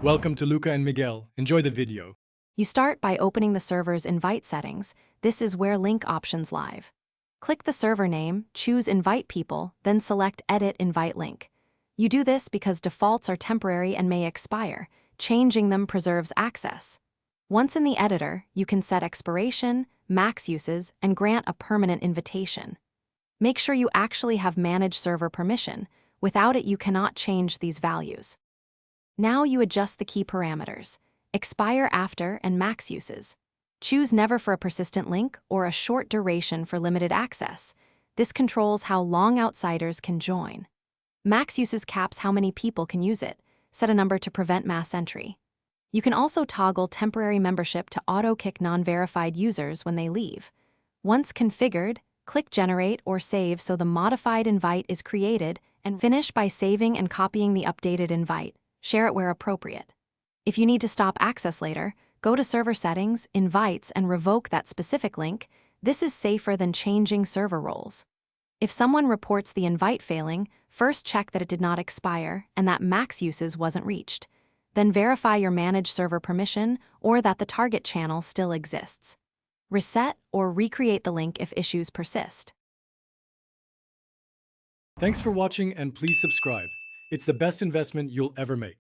Welcome to Luca and Miguel. Enjoy the video. You start by opening the server's invite settings. This is where link options live. Click the server name, choose Invite People, then select Edit Invite Link. You do this because defaults are temporary and may expire. Changing them preserves access. Once in the editor, you can set expiration, max uses, and grant a permanent invitation. Make sure you actually have Manage Server permission. Without it, you cannot change these values. Now you adjust the key parameters: expire after and max uses. Choose never for a persistent link or a short duration for limited access. This controls how long outsiders can join. Max uses caps how many people can use it. Set a number to prevent mass entry. You can also toggle temporary membership to auto-kick non-verified users when they leave. Once configured, click Generate or Save so the modified invite is created, and finish by saving and copying the updated invite. Share it where appropriate. If you need to stop access later, go to Server Settings, Invites, and revoke that specific link. This is safer than changing server roles. If someone reports the invite failing, first check that it did not expire and that max uses wasn't reached. Then verify your Manage Server permission or that the target channel still exists. Reset or recreate the link if issues persist. Thanks for watching and please subscribe. It's the best investment you'll ever make.